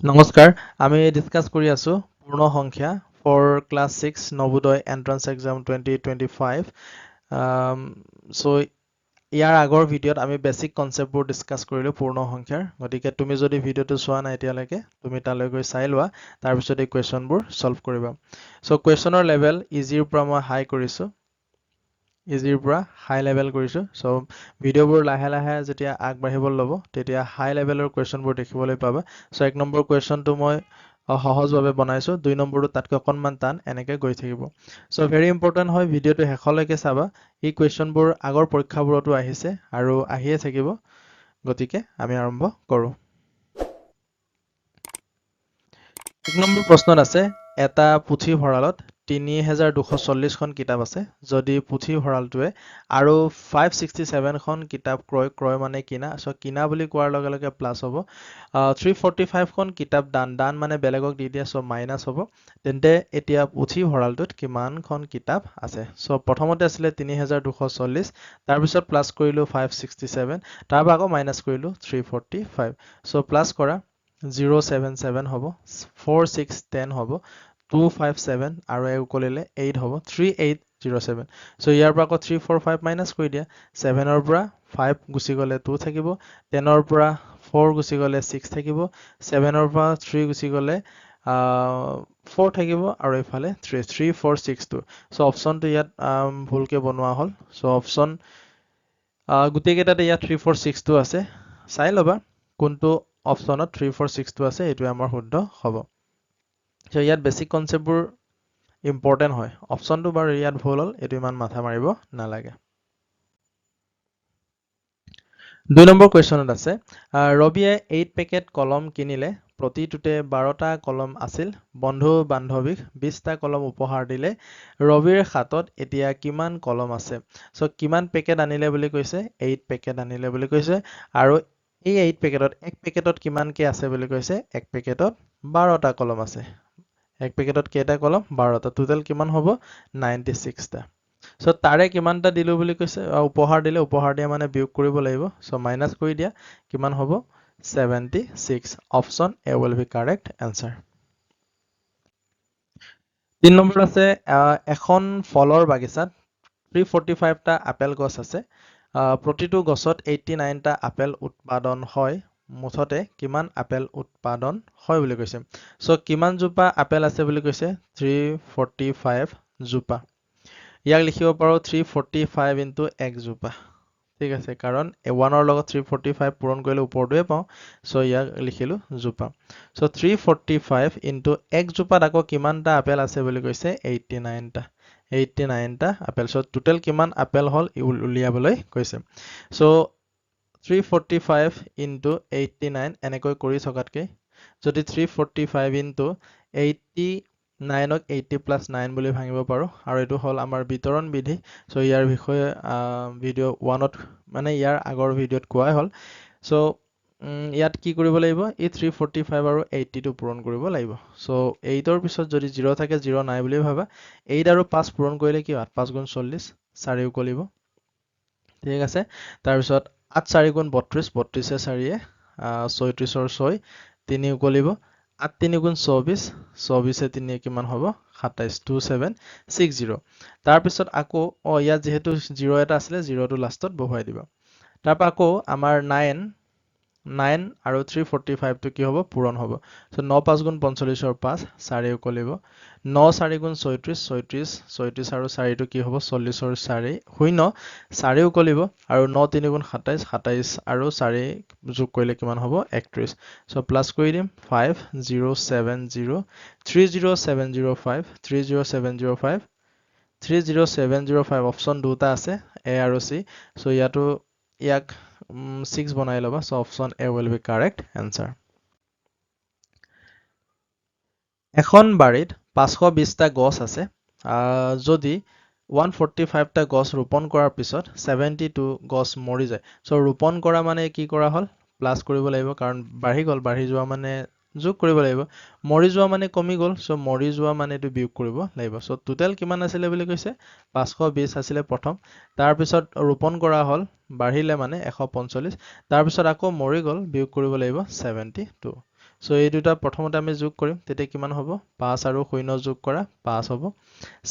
নমস্কাৰ আমি ডিসকাস কৰি আছো পূৰ্ণ সংখ্যা for class 6 Navodaya entrance exam 2025 so ইয়াৰ আগৰ ভিডিঅ'ত আমি বেসিক কনসেপ্টবোৰ ডিসকাস কৰিলো পূৰ্ণ সংখ্যাৰ গতিকে তুমি যদি ভিডিঅ'টো চোৱা নাই এতিয়ালৈকে তুমি তালৈ গৈ চাই লোৱা তাৰ পিছত এই কোৱেশ্চনবোৰ সলভ কৰিবা so কোৱেশ্চনৰ লেভেল ইজিৰ পৰা মই হাই কৰিছো ইজিৰ পৰা হাই লেভেল কৰিছো সো ভিডিঅ'বোৰ লাহে লাহে যেতিয়া আগবাঢ়িব ল'ব তেতিয়া হাই লেভেলৰ কোৱেশ্চনবোৰ দেখিবলৈ পাবা সো এক নম্বৰ কোৱেশ্চনটো মই সহজভাৱে বনাইছো দুই নম্বৰটো তাতকৈ অকণমান টান এনেকৈ গৈ থাকিব সো ভেৰি ইম্পৰ্টেণ্ট হয় ভিডিঅ'টো শেষলৈকে চাবা এই কোৱেশ্চনবোৰ আগৰ পৰীক্ষাবোৰতো আহিছে আৰু আহিয়ে থাকিব গতিকে আমি আৰম্ভ কৰো এক নম্বৰ প্ৰশ্নত আছে এটা পুথিভঁৰালত ৩২৪০ খন কিতাপ আছে যদি পুথিভঁৰালটোৱে আৰু 567 খন কিতাপ ক্ৰয় মানে কিনা সো কিনা বুলি কোৱাৰ লগে লগে প্লাস হ'ব 345 খন কিতাপ দান মানে বেলেগক দি দিয়া সো মাইনাস হ'ব তেন্তে এতিয়া পুথিভঁৰালটোত কিমানখন কিতাপ আছে সো প্ৰথমতে আছিলে ৩২৪০ তাৰ পিছত প্লাস কৰিলো 567 তাৰ পৰা আকৌ মাইনাস কৰিলো 345 সো প্লাস কৰা 077 হ'ব 4610 হ'ব 257 আৰু এক কৰিলে 8 হ'ব 3807 সো ইয়াৰ পৰা আকৌ 345 মাইনাস কৰি দিয়া 7 ৰ পৰা 5 গুচি গলে 2 থাকিব 10 ৰ পৰা 4 গুচি গলে 6 থাকিব 7 ৰ পৰা 3 গুচি গলে 4 থাকিব আৰু ইফালে 3462 সো অপচনটো ইয়াত ভুলকে বনোৱা হ'ল সো অপচন গোটেই কেইটাতে ইয়াত 3462 আছে চাই ল'বা কোনটো অপচনত 3462 আছে এইটোৱে আমাৰ শুদ্ধ হ'ব সো ইয়াত বেসিক কনসেপ্টবোৰ ইম্পৰ্টেন্ট হয় অপচনটো বাৰু ইয়াত ভুল হ'ল এইটো ইমান মাথা মাৰিব নালাগে দুই নম্বৰ কোৱেশ্চনত আছে ৰবিয়ে 8 পেকেট কলম কিনিলে প্ৰতিটোতে 12টা কলম আছিল বন্ধু বান্ধৱীক 20টা কলম উপহাৰ দিলে ৰবিৰ হাতত এতিয়া কিমান কলম আছে সো কিমান পেকেট আনিলে বুলি কৈছে 8 পেকেট আনিলে বুলি কৈছে আৰু এই 8 পেকেটত এক পেকেটত কিমানকে আছে বুলি কৈছে এক পেকেটত 12টা কলম আছে এক পেকেটত কেইটা কলম 12টা টোটাল কিমান হ'ব 96টা সো তাৰে কিমানটা দিলো বুলি কৈছে উপহাৰ দিলে উপহাৰ দিয়া মানে বিয়োগ কৰিব লাগিব সো মাইনাস কৰি দিয়া কিমান হ'ব 76 option A will be correct answer 3 number আছে এখন ফলৰ বাগিচাত 345টা আপেল গছ আছে প্ৰতিটো গছত 89টা আপেল উৎপাদন হয় মুঠতে কিমান আপেল উৎপাদন হয় বুলি কৈছে সো কিমান জোপা আপেল আছে বুলি কৈছে 345 জোপা ইয়াক লিখিব পাৰো 345 ইনটু 1 জোপা ঠিক আছে কাৰণ 1 ৰ লগত 345 পূৰণ কৰিলে ওপৰটোৱে পাওঁ সো ইয়াক লিখিলো জোপা সো 345 ইনটু 1 জোপাত আকৌ কিমানটা আপেল আছে বুলি কৈছে 89টা আপেল সো টোটেল কিমান আপেল হল উলিয়াবলৈ কৈছে সো 345 ইনটু 89 এনেকৈ কৰি থকাতকৈ যদি 345 ইনটু 89ক 80 প্লাস 9 বুলি ভাঙিব পাৰো আৰু এইটো হল আমাৰ বিতৰণ বিধি সো ইয়াৰ বিষয়ে ভিডিও 1ত মানে ইয়াৰ আগৰ ভিডিওত কোৱাই হল সো ইয়াত কি কৰিব লাগিব এই 345 আৰু 80 টো পূৰণ কৰিব লাগিব সো 8 ৰ পিছত যদি 0 থাকে 0 নাই বুলি ভাবা 8 আৰু 5 পূৰণ কৰিলে কি হয় 5 গুণ 40 4 উকলিব ঠিক আছে তাৰ পিছত 8 4 গুণ 32 32 4 36 ৰ 6 3 উকলিব 8 3 গুণ 24 24 3 কিমান হ'ব 27 2760 তাৰ পিছত আকৌ ইয়াত যেহেতু 0 এটা আছিলে 0 টো লাষ্টত বহুৱাই দিবা তাৰ পৰা আকৌ আমাৰ 9 আৰু 345 টো কি হ'ব পূৰণ হ'ব সো 9 5 গুণ 45 ৰ 5 4 উকলিব 9 4 গুণ 36 36 36 আৰু 4 টো কি হ'ব 40 ৰ 4 শূন্য 4 উকলিব আৰু 9 3 গুণ 27 27 আৰু 4 যোগ কৰিলে কিমান হ'ব 31 সো প্লাস কৰি দিম 5070 30705 30705 30705 অপচন দুটা আছে এ আৰু চি সো ইয়াক 6 বনাই ল'বা so option A will be correct answer এখন বাৰীত 520টা গছ আছে যদি 145টা গছ ৰোপণ কৰাৰ পিছত 72 গছ মৰি যায় সো ৰোপণ কৰা মানে কি কৰা হ'ল প্লাস কৰিব লাগিব কাৰণ বাঢ়ি গ'ল বাঢ়ি যোৱা মানে যোগ কৰিব লাগিব মৰি যোৱা মানে কমি গ'ল সো মৰি যোৱা মানে এইটো বিয়োগ কৰিব লাগিব সো টোটাল কিমান আছিলে বুলি কৈছে 520 আছিলে প্ৰথম তাৰ পিছত ৰোপণ কৰা হ'ল বাঢ়িলে মানে 145 তাৰ পিছত আকৌ মৰি গ'ল বিয়োগ কৰিব লাগিব 72 সো এই দুটা প্ৰথমতে আমি যোগ কৰিম তেতিয়া কিমান হ'ব 5 আৰু 0 যোগ কৰা 5 হ'ব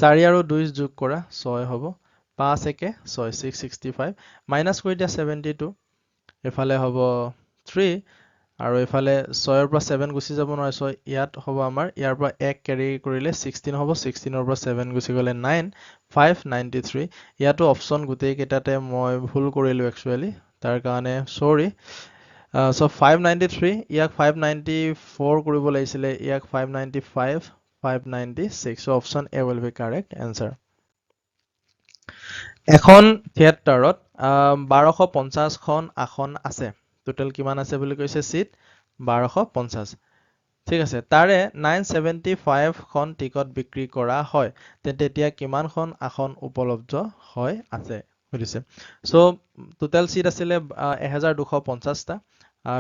4 আৰু 2 যোগ কৰা 6 হ'ব 5 একে 6 665 মাইনাস কৰি দিয়া 72 এফালে হ'ব 3 আৰু এফালে 6 ৰ পৰা 7 গুচি যাব নহয় সো ইয়াত হ'ব আমাৰ ইয়াৰ পৰা 1 ক্যাৰি কৰিলে 16 হ'ব 16 ৰ পৰা 7 গুচি গলে 9 593 ইয়াতো অপচন গোটেই কেইটাতে মই ভুল কৰিলো একচুয়ালি তাৰ কাৰণে সৰি সো 593 ইয়াক 594 কৰিব লাগিছিলে ইয়াক 595 596 so option A will be correct answer এখন থিয়েটাৰত 1250 খন আসন আছে টোটাল কিমান আছে বুলি কৈছে সিট 1250 ঠিক আছে তাৰে 975 খন টিকট বিক্ৰী কৰা হয় তেন্তে এতিয়া কিমান খন আসন উপলব্ধ হয় আছে বুজিছে সো টোটাল সিট আছিল 1250 টা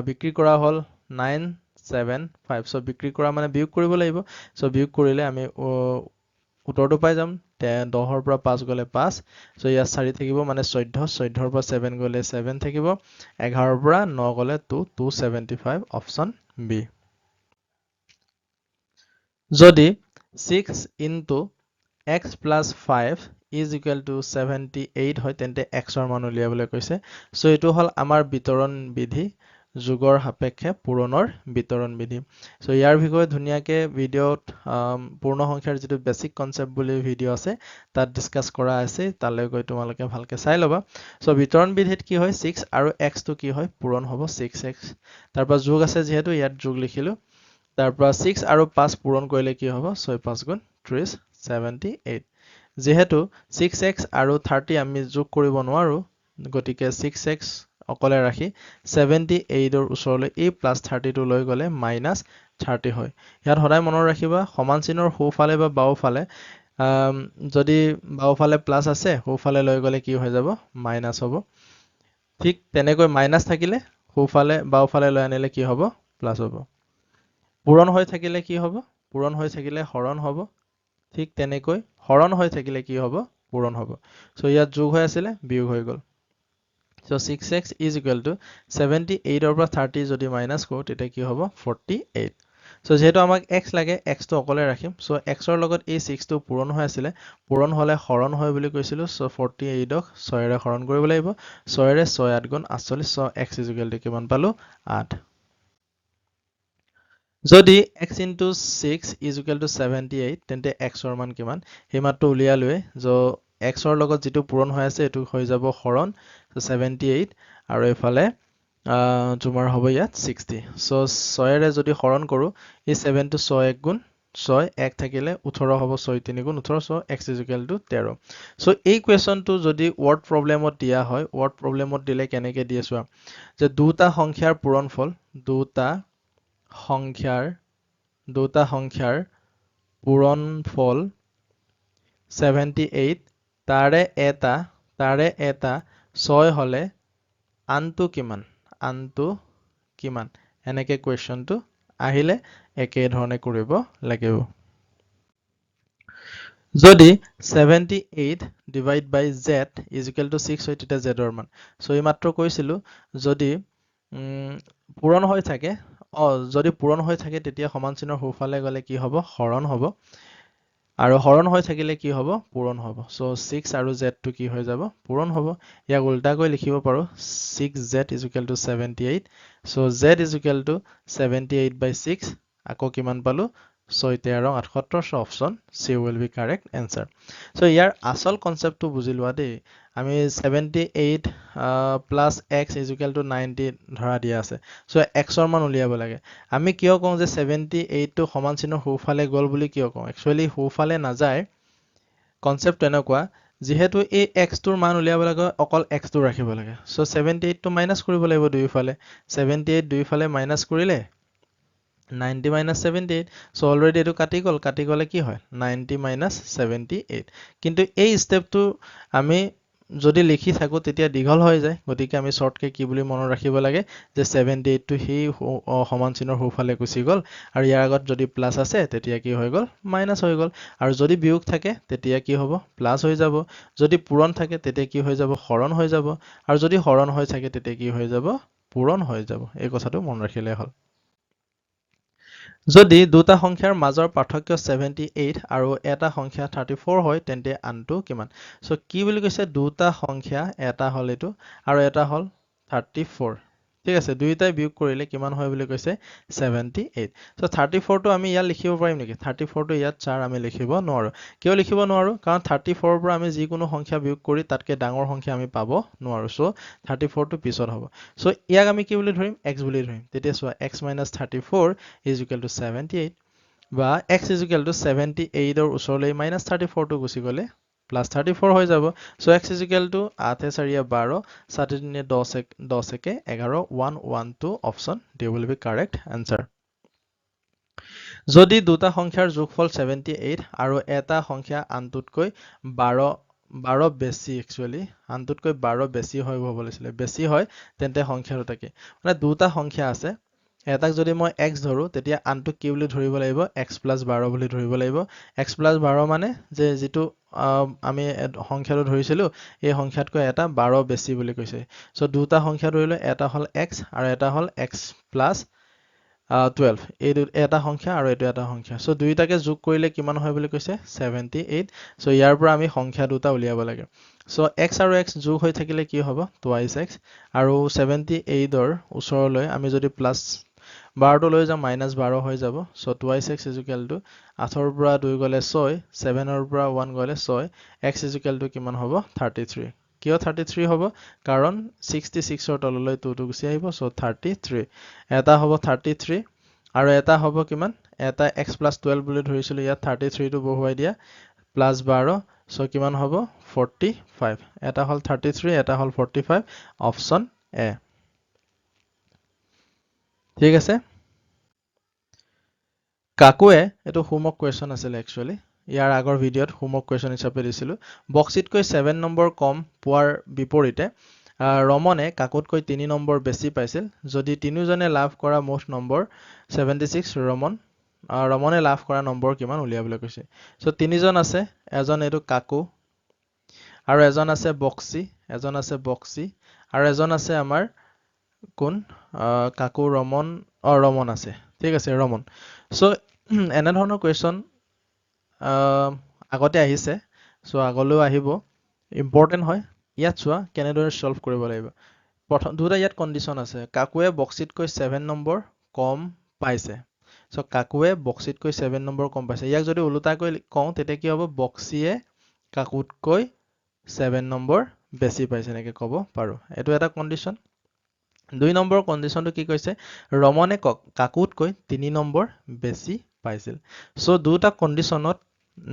বিক্ৰী কৰা হল 975 সো বিক্ৰী কৰা মানে বিয়োগ কৰিব লাগিব সো বিয়োগ কৰিলে আমি উত্তৰটো পাই যাম 10 ৰ পৰা 5 গলে 5 সো ইয়াত 4 থাকিব মানে 14 14 ৰ পৰা 7 গলে 7 থাকিব 11 ৰ পৰা 9 গলে 2 275 অপচন বি যদি 6 into x plus 5 is equal to 78 হয় তেন্তে x ৰ মান উলিয়াবলৈ কৈছে সো এটো হল আমাৰ বিতৰণ বিধি যোগৰ সাপেক্ষে পূৰণৰ বিতৰণ বিধি সো ইয়াৰ বিষয়ে ধুনিয়াকে ভিডিওত পূৰ্ণ সংখ্যাৰ যেটো বেসিক কনসেপ্ট বুলি ভিডিও আছে তাত ডিসকাস কৰা আছে তালৈ গৈ তোমালোকে ভালকে চাই লবা সো বিতৰণ বিধিত কি হয় 6 আৰু x টো কি হয় পূৰণ হ'ব 6x তাৰ পৰা যোগ আছে যেহেতু ইয়াত যোগ লিখিলো তাৰ পৰা 6 আৰু 5 পূৰণ কৰিলে কি হ'ব 6 5 গুণ 30 78 যেহেতু 6x আৰু 30 আমি যোগ কৰিব নোৱাৰো গতিকে 6x অকলে ৰাখি 78 ৰ ওচৰলৈ এই প্লাস 30 টো লৈ গলে মাইনাস 30 হয় ইয়াত সদায় মনত ৰাখিবা সমান চিনৰ সোঁফালে বা বাওঁফালে যদি বাওঁফালে প্লাস আছে সোঁফালে লৈ গলে কি হৈ যাব মাইনাস হ'ব ঠিক তেনেকৈ মাইনাস থাকিলে সোঁফালে বাওঁফালে লৈ আনিলে কি হ'ব প্লাস হ'ব পূৰণ হৈ থাকিলে কি হ'ব পূৰণ হৈ থাকিলে হৰণ হ'ব ঠিক তেনেকৈ হৰণ হৈ থাকিলে কি হ'ব পূৰণ হ'ব সো ইয়াত যোগ হৈ আছিল বিয়োগ হৈ গল so 6x is equal to 78 ৰ পৰা 30 যদি মাইনাস কৰো তেতিয়া কি হ'ব 48 সো যেহেতু আমাক x লাগে x টো অকলে ৰাখিম সো x ৰ লগত এই 6 টো পূৰণ হৈ আছিল পূৰণ হলে হৰণ হয় বুলি কৈছিলো সো 48 ক 6 ৰে হৰণ কৰিব লাগিব 6 ৰে 6 8 গুণ 48 so x is equal to কিমান পালো 8 যদি x into 6 is equal to 78 তেন্তে x ৰ মান কিমান এই মাত্ৰ উলিয়ালৈ যো x ৰ লগত যেটো পূৰণ হৈ আছে এটো হৈ যাব হৰণ সো 78 আৰু এফালে তোমাৰ হ'ব ইয়াত 60 সো 6 ৰে যদি হৰণ কৰো এই 7 টো 6 1 গুণ 6 1 থাকিলে 18 হ'ব 6 3 গুণ 18 so x is equal to 13 so এই কোৱেশ্চনটো যদি ওয়াৰ্ড প্ৰবলেমত দিয়া হয় ওয়াৰ্ড প্ৰবলেমত দিলে কেনেকে দিয়ে চোৱা যে দুটা সংখ্যাৰ পূৰণফল দুটা সংখ্যাৰ পূৰণফল 78 তাৰে এটা 6 হলে আনটো কিমান এনেকে কোৱেশ্চনটো আহিলে একে ধৰণে কৰিব লাগিব যদি 78 divide by z is equal to 6 হয় তেতিয়া z ৰ মান সো এই মাত্ৰ কৈছিলো যদি পূৰণ হৈ থাকে যদি পূৰণ হৈ থাকে তেতিয়া সমান চিনৰ সোঁফালে গলে কি হ'ব হৰণ হ'ব আৰু হৰণ হৈ থাকিলে কি হ'ব পূৰণ হ'ব সো 6 আৰু z টো কি হৈ যাব পূৰণ হ'ব ইয়াক উল্টাকৈ লিখিব পাৰো 6z is equal to 78 so z is equal to 78 by 6 আকৌ কিমান পালো 6 13 78 so option C will be correct answer so ইয়াৰ আসল কনসেপ্টটো বুজি লোৱা দেই আমি 78 plus x is equal to 90 ধৰা দিয়া আছে সো x ৰ মান উলিয়াব লাগে আমি কিয় কওঁ যে 78 টো সমান চিনৰ সোঁফালে গল বুলি কিয় কওঁ একচুয়ালি সোঁফালে নাযায় কনসেপ্ট এনেকুৱা যেহেতু এই x টোৰ মান উলিয়াব লাগে অকল x টো ৰাখিব লাগে সো 78 টো মাইনাস কৰিব লাগিব দুইফালে 78 দুইফালে মাইনাস কৰিলে 90 minus 78 so already এটো কাটি গলে কি হয় 90 minus 78 কিন্তু এই স্টেপটো আমি যদি লিখি থাকো তেতিয়া দীঘল হৈ যায় গতিকে আমি শৰ্টকে কি বুলি মনত ৰাখিব লাগে যে 78 টো হি সমান চিনৰ সোঁফালে গুচি গল আৰু ইয়াৰ আগত যদি প্লাস আছে তেতিয়া কি হৈ গল মাইনাস হৈ গল আৰু যদি বিয়োগ থাকে তেতিয়া কি হ'ব প্লাস হৈ যাব যদি পূৰণ থাকে তেতিয়া কি হৈ যাব হৰণ হৈ যাব আৰু যদি হৰণ হৈ থাকে তেতিয়া কি হৈ যাব পূৰণ হৈ যাব এই কথাটো মনত ৰাখিলে হ'ল যদি দুটা সংখ্যাৰ মাজৰ পাৰ্থক্য 78 আৰু এটা সংখ্যা 34 হয় তেন্তে আনটো কিমান সো কি বুলি কৈছে দুটা সংখ্যা এটা হল এটো আৰু এটা হল 34 ঠিক আছে দুইটাই বিয়োগ কৰিলে কিমান হয় বুলি কৈছে 78 সো 34 টো আমি ইয়াত লিখিব পাৰিম নেকি 34 টো ইয়াত 4 আমি লিখিব নোৱাৰো কিয় লিখিব নোৱাৰো কাৰণ 34 ৰ পৰা আমি যিকোনো সংখ্যা বিয়োগ কৰি তাতকে ডাঙৰ সংখ্যা আমি পাব নোৱাৰো সো 34 টো পিছত হ'ব সো ইয়াক আমি কি বুলি ধৰিম x বুলি ধৰিম তেতিয়া চোৱা x - 34 is equal to 78 বা x is equal to 78 ৰ ওচৰলৈ -34 টো গুচি গলে +34 হৈ যাব so x is equal to 8 4 12 7 3 10 10 11 1 1 2 option D will be correct answer যদি দুটা সংখ্যাৰ যোগফল 78 আৰু এটা সংখ্যা আনটোতকৈ 12 বেছি একচুয়ালি আনটোতকৈ 12 বেছি হয় হ'ব লাগিছিল বেছি হয় তেন্তে সংখ্যা দুটা কি মানে দুটা সংখ্যা আছে এটাক যদি মই x ধৰো তেতিয়া আনটো কি বুলি ধৰিব লাগিব x + 12 বুলি ধৰিব লাগিব x + 12 মানে যে যেটো আমি সংখ্যাটো ধৰিছিলো এই সংখ্যাতকৈ এটা 12 বেছি বুলি কৈছে সো দুটা সংখ্যা ধৰিলে এটা হল x আৰু এটা হল x + 12 এই এটা সংখ্যা আৰু এটো এটা সংখ্যা সো দুইটাকে যোগ কৰিলে কিমান হয় বুলি কৈছে 78 সো ইয়াৰ পৰা আমি সংখ্যা দুটা উলিয়াব লাগে সো x আৰু x যোগ হৈ থাকিলে কি হ'ব twice x আৰু 78 ৰ ওচৰলৈ আমি যদি প্লাস 12 টো লৈ যাম -12 হৈ যাব so twice x is equal to 8 ৰ পৰা 2 গলে 6 7 ৰ পৰা 1 গলে 6 x is equal to কিমান হ'ব 33 কিয় 33 হ'ব কাৰণ 66 ৰ তললৈ 2 টো গুচি আহিব সো 33 এটা হ'ব 33 আৰু এটা হ'ব কিমান এটা x + 12 বুলি ধৰিছিলো ইয়াত 33 টো বহুৱাই দিয়া +12 সো কিমান হ'ব 45 এটা হল 33 এটা হল 45 অপশন এ ঠিক আছে কাকুৱে এটো হোমৱৰ্ক কোৱেশ্চন আছিল একচুয়ালি ইয়াৰ আগৰ ভিডিঅত হোমৱৰ্ক কোৱেশ্চন হিচাপে দিছিলো বক্সিতকৈ 7 নম্বৰ কম পোৱাৰ বিপৰীতে ৰমনে কাকুতকৈ 3 নম্বৰ বেছি পাইছিল যদি তিনিজনে লাভ কৰা মুঠ নম্বৰ 76 ৰমনে লাভ কৰা নম্বৰ কিমান উলিয়াবলৈ কৈছে সো তিনিজন আছে এজন এটো কাকু আৰু এজন আছে বক্সি আৰু এজন আছে আমাৰ কোন কাকু ৰমন আছে ঠিক আছে ৰমন সো এনে ধৰণৰ কোৱেশ্চন আগতে আহিছে সো আগলৈও আহিব ইম্পৰ্টেন্ট হয় ইয়াত চোৱা কেনেদৰে সলভ কৰিব লাগিব প্ৰথম দুটা ইয়াত কন্ডিশন আছে কাকুৱে বক্সিতকৈ 7 নম্বৰ কম পাইছে সো কাকুৱে বক্সিতকৈ 7 নম্বৰ কম পাইছে ইয়াক যদি উলুটাকৈ কওঁ তেতিয়া কি হ'ব বক্সিয়ে কাকুতকৈ 7 নম্বৰ বেছি পাইছে নেকি ক'ব পাৰো এটো এটা কন্ডিশন 2 নম্বৰ কন্ডিশনটো কি কৈছে ৰমনে কাকুতকৈ 3 নম্বৰ বেছি পাইছিল সো দুটা কন্ডিশনত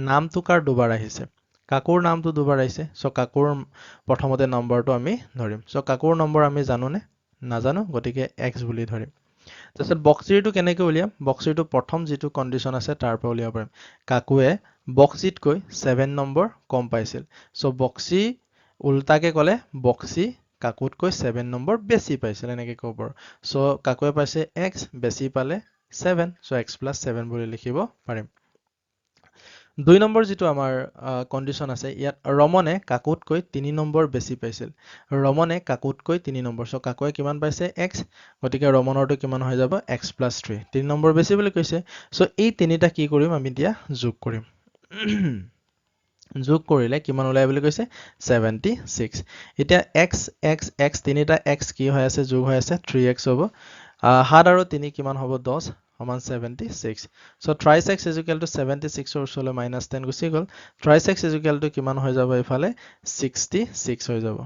নামটো কাৰ দুবাৰ আহিছে কাকুৰ নামটো দুবাৰ আহিছে সো কাকুৰ প্ৰথমতে নম্বৰটো আমি ধৰিম সো কাকুৰ নম্বৰ আমি জানোনে নাজানো গতিকে x বুলি ধৰিম তাৰপিছত বক্সিৰটো কেনেকৈ উলিয়াম বক্সিৰটো প্ৰথম যেটো কন্ডিশন আছে তাৰ পৰা উলিয়াব পাৰিম কাকুৱে বক্সিতকৈ 7 নম্বৰ কম পাইছিল সো বক্সি উল্টাকে ক'লে বক্সি কাকুতকৈ 7 নম্বৰ বেছি পাইছিল এনেকৈ ক'ব পাৰো সো কাকুৱে পাইছে x বেছি পালে 7 সো x + 7 বুলি লিখিব পাৰিম 2 নম্বৰ যেটো আমাৰ কন্ডিশন আছে ইয়াত ৰমনে কাকুতকৈ 3 নম্বৰ বেছি পাইছিল ৰমনে কাকুতকৈ 3 নম্বৰ সো কাকুৱে কিমান পাইছে x গতিকে ৰমনৰটো কিমান হৈ যাব x + 3 3 নম্বৰ বেছি বুলি কৈছে সো এই তিনিটা কি কৰিম আমি এতিয়া যোগ কৰিম যোগ কৰিলে কিমান ওলাই বুলি কৈছে 76 এতিয়া x x x তিনিটা x কি হৈ আছে যোগ হৈ আছে 3x হ'ব 7 আৰু 3 কিমান হ'ব 10 সমান 76 so thrice x is equal to 76 ৰ ওচৰলৈ -10 গুচি গল thrice x is equal to কিমান হৈ যাব ইফালে 66 হৈ যাব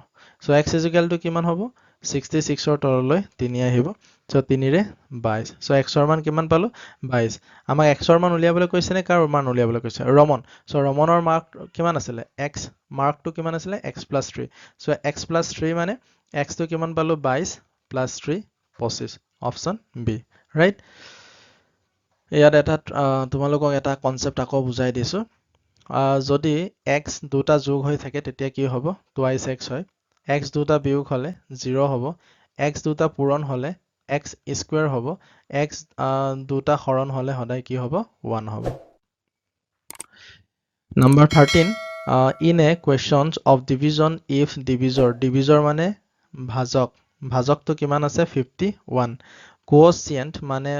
so x is equal to কিমান হ'ব 66 ৰ তললৈ 3 আহিব সো 3 ৰে 22 সো x ৰ মান কিমান পালো 22 আমাক x ৰ মান উলিয়াবলৈ কৈছে নে কাৰ মান উলিয়াবলৈ কৈছে ৰমন সো ৰমনৰ মাৰ্ক কিমান আছিল x মাৰ্কটো কিমান আছিল x + 3 সো x + 3 মানে x টো কিমান পালো 22 + 3 25 অপশন বি ৰাইট ইয়াত এটা তোমালোকক এটা কনসেপ্ট আকৌ বুজাই দিছো যদি x দুটা যোগ হৈ থাকে তেতিয়া কি হ'ব twice x হয় x দুটা বিয়োগ হলে 0 হ'ব x দুটা পূৰণ হলে x স্কয়াৰ হ'ব x দুটা হৰণ হলে সদায় কি হ'ব 1 হ'ব Number 13 in a questions of division if divisor মানে ভাজক ভাজকটো কিমান আছে 51 কোএফিচিয়েন্ট মানে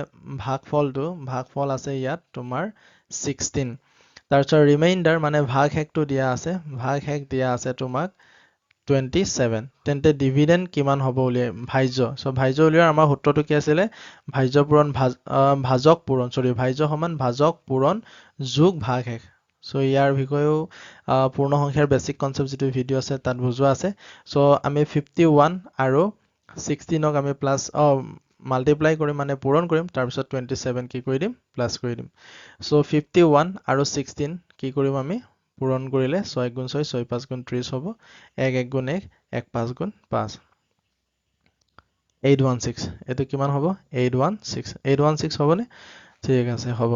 ভাগফল আছে ইয়াত তোমাৰ 16 তাৰপিছত ৰিমাইণ্ডাৰ মানে ভাগশেষটো দিয়া আছে ভাগশেষ দিয়া আছে তোমাক 27 তেন্তে ডিভিডেণ্ড কিমান হ'ব উলিয়াই ভাজ্য সো ভাজ্য উলিয়াৰ আমাৰ সূত্ৰটো কি আছিলে ভাজ্য পূৰণ ভাজক পূৰণ ভাজ্য সমান ভাজক পূৰণ যোগ ভাগশেষ সো ইয়াৰ বিষয়েও পূৰ্ণ সংখ্যাৰ বেসিক কনসেপ্ট যেটো ভিডিও আছে তাত বুজোৱা আছে সো আমি 51 আৰু 16ক আমি প্লাস মাল্টিপ্লাই কৰিম মানে পূৰণ কৰিম তাৰপিছত 27 কি কৰি দিম প্লাস কৰি দিম সো 51 আৰু 16 কি কৰিম আমি পূৰণ কৰিলে 6 গুণ 6 6 5 গুণ 30 হ'ব 1 1 গুণ 1 1 5 গুণ 5 816 এটো কিমান হ'ব 816 হ'বনে ঠিক আছে হ'ব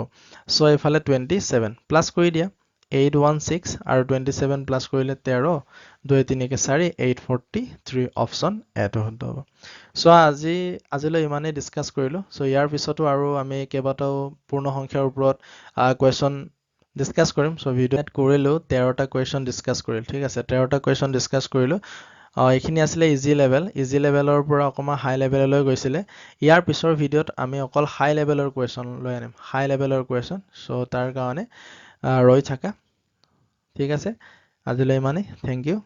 সো এফালে 27 প্লাস কৰি দিয়া 816 আৰু 27 প্লাস কৰিলে 13 2 3 কে 4 843 অপশন এটো হ'ব সো আজিলৈ ইমানেই ডিসকাস কৰিলো সো ইয়াৰ পিছতো আৰু আমি কেইবাটাও পূৰ্ণ সংখ্যাৰ ওপৰত কোৱেশ্চন ডিসকাস কৰিম সো ভিডিওত কৰিলো 13টা কোৱেশ্চন ডিসকাস কৰিল ঠিক আছে 13টা কোৱেশ্চন ডিসকাস কৰিলো এইখিনি আছিলে ইজি লেভেলৰ পৰা অকমা হাই লেভেললৈ গৈছিলে ইয়াৰ পিছৰ ভিডিওত আমি অকল হাই লেভেলৰ কোৱেশ্চন লৈ আনিম হাই লেভেলৰ কোৱেশ্চন সো তাৰ কাৰণে ৰৈ থাকা ঠিক আছে আজিলৈ ইমানেই থ্যাংক ইউ